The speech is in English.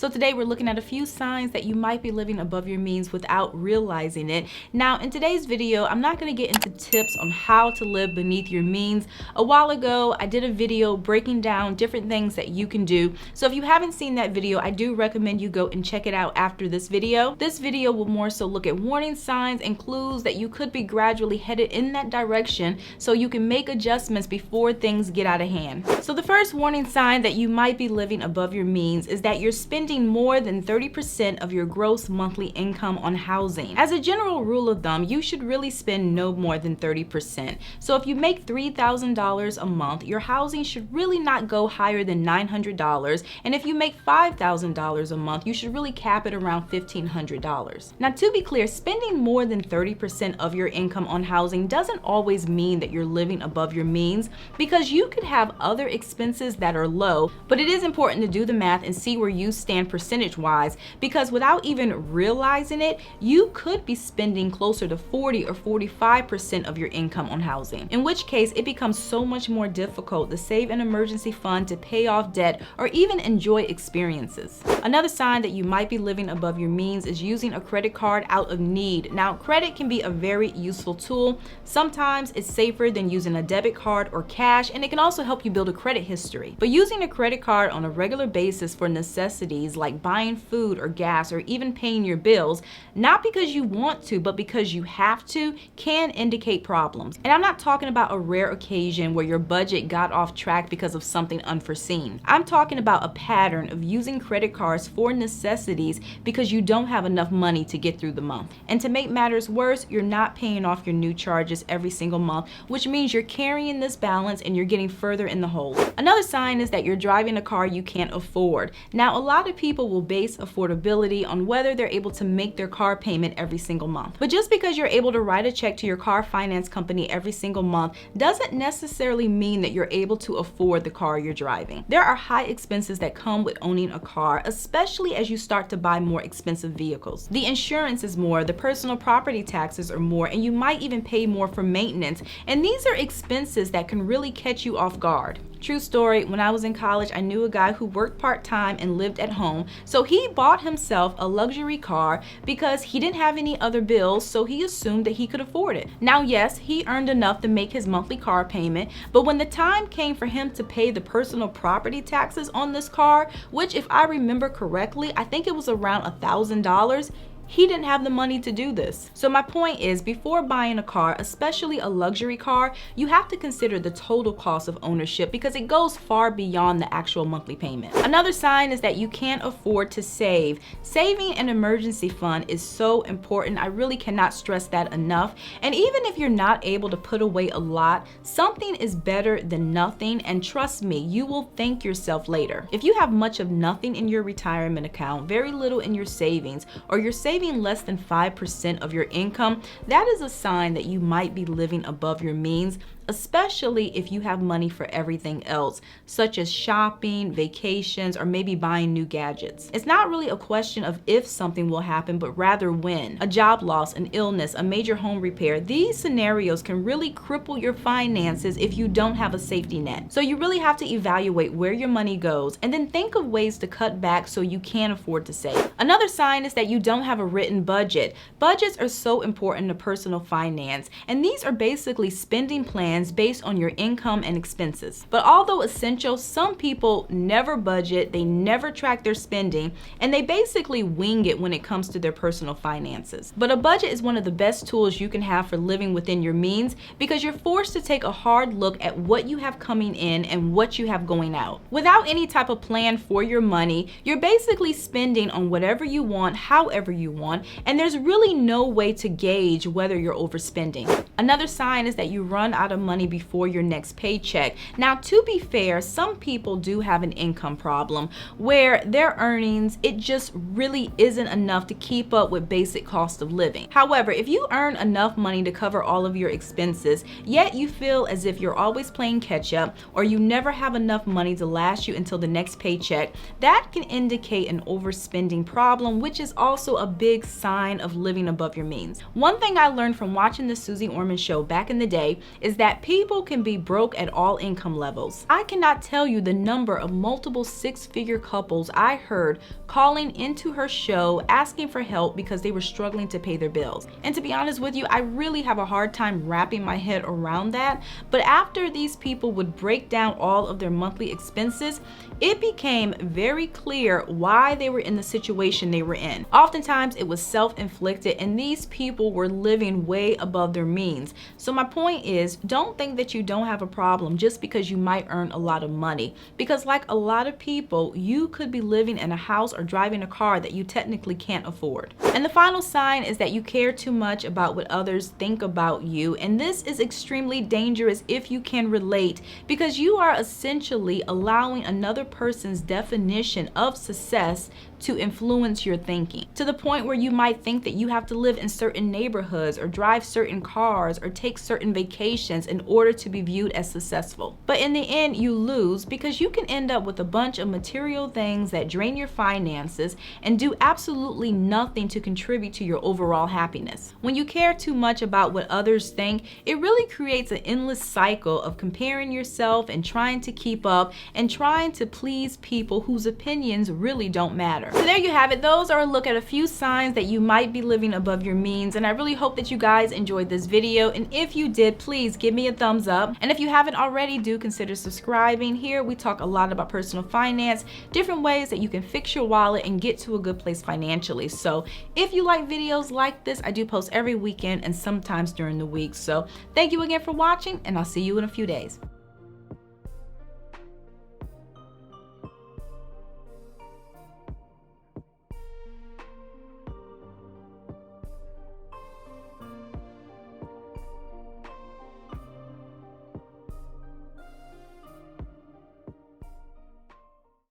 So today we're looking at a few signs that you might be living above your means without realizing it. Now in today's video, I'm not going to get into tips on how to live beneath your means. A while ago, I did a video breaking down different things that you can do. So if you haven't seen that video, I do recommend you go and check it out after this video. This video will more so look at warning signs and clues that you could be gradually headed in that direction so you can make adjustments before things get out of hand. So the first warning sign that you might be living above your means is that you're spending more than 30% of your gross monthly income on housing. As a general rule of thumb, you should really spend no more than 30%. So if you make $3,000 a month, your housing should really not go higher than $900. And if you make $5,000 a month, you should really cap it around $1,500. Now, to be clear, spending more than 30% of your income on housing doesn't always mean that you're living above your means, because you could have other expenses that are low, but it is important to do the math and see where you stand percentage-wise, because without even realizing it, you could be spending closer to 40 or 45% of your income on housing, in which case it becomes so much more difficult to save an emergency fund, to pay off debt, or even enjoy experiences. Another sign that you might be living above your means is using a credit card out of need. Now, credit can be a very useful tool. Sometimes it's safer than using a debit card or cash, and it can also help you build a credit history. But using a credit card on a regular basis for necessities like buying food or gas or even paying your bills, not because you want to, but because you have to, can indicate problems. And I'm not talking about a rare occasion where your budget got off track because of something unforeseen. I'm talking about a pattern of using credit cards for necessities because you don't have enough money to get through the month. And to make matters worse, you're not paying off your new charges every single month, which means you're carrying this balance and you're getting further in the hole. Another sign is that you're driving a car you can't afford. Now, a lot of people will base affordability on whether they're able to make their car payment every single month. But just because you're able to write a check to your car finance company every single month doesn't necessarily mean that you're able to afford the car you're driving. There are high expenses that come with owning a car, especially as you start to buy more expensive vehicles. The insurance is more, the personal property taxes are more, and you might even pay more for maintenance. And these are expenses that can really catch you off guard. True story, when I was in college, I knew a guy who worked part-time and lived at home. So he bought himself a luxury car because he didn't have any other bills, so he assumed that he could afford it. Now, yes, he earned enough to make his monthly car payment, but when the time came for him to pay the personal property taxes on this car, which if I remember correctly, I think it was around $1,000, he didn't have the money to do this. So my point is, before buying a car, especially a luxury car, you have to consider the total cost of ownership because it goes far beyond the actual monthly payment. Another sign is that you can't afford to save. Saving an emergency fund is so important. I really cannot stress that enough. And even if you're not able to put away a lot, something is better than nothing. And trust me, you will thank yourself later. If you have much of nothing in your retirement account, very little in your savings, or you're saving less than 5% of your income, that is a sign that you might be living above your means, especially if you have money for everything else, such as shopping, vacations, or maybe buying new gadgets. It's not really a question of if something will happen, but rather when. A job loss, an illness, a major home repair, these scenarios can really cripple your finances if you don't have a safety net. So you really have to evaluate where your money goes and then think of ways to cut back so you can afford to save. Another sign is that you don't have a written budget. Budgets are so important to personal finance, and these are basically spending plans based on your income and expenses. But although essential, some people never budget, they never track their spending, and they basically wing it when it comes to their personal finances. But a budget is one of the best tools you can have for living within your means, because you're forced to take a hard look at what you have coming in and what you have going out. Without any type of plan for your money, you're basically spending on whatever you want, however you want, and there's really no way to gauge whether you're overspending. Another sign is that you run out of money before your next paycheck. Now, to be fair, some people do have an income problem where their earnings, it just really isn't enough to keep up with basic cost of living. However, if you earn enough money to cover all of your expenses, yet you feel as if you're always playing catch up, or you never have enough money to last you until the next paycheck, that can indicate an overspending problem, which is also a big sign of living above your means. One thing I learned from watching the Susie Orman show back in the day is that that people can be broke at all income levels. I cannot tell you the number of multiple six-figure couples I heard calling into her show asking for help because they were struggling to pay their bills. And to be honest with you, I really have a hard time wrapping my head around that. But after these people would break down all of their monthly expenses, it became very clear why they were in the situation they were in. Oftentimes it was self-inflicted, and these people were living way above their means. So my point is, don't think that you don't have a problem just because you might earn a lot of money, because like a lot of people, you could be living in a house or driving a car that you technically can't afford. And the final sign is that you care too much about what others think about you, and this is extremely dangerous if you can relate, because you are essentially allowing another person's definition of success to influence your thinking, to the point where you might think that you have to live in certain neighborhoods or drive certain cars or take certain vacations in order to be viewed as successful. But in the end, you lose, because you can end up with a bunch of material things that drain your finances and do absolutely nothing to contribute to your overall happiness. When you care too much about what others think, it really creates an endless cycle of comparing yourself and trying to keep up and trying to please people whose opinions really don't matter. So there you have it. Those are a look at a few signs that you might be living above your means, and I really hope that you guys enjoyed this video, and if you did, please give me a thumbs up, and if you haven't already, do consider subscribing. Here we talk a lot about personal finance, different ways that you can fix your wallet and get to a good place financially. So if you like videos like this, I do post every weekend and sometimes during the week. So thank you again for watching, and I'll see you in a few days.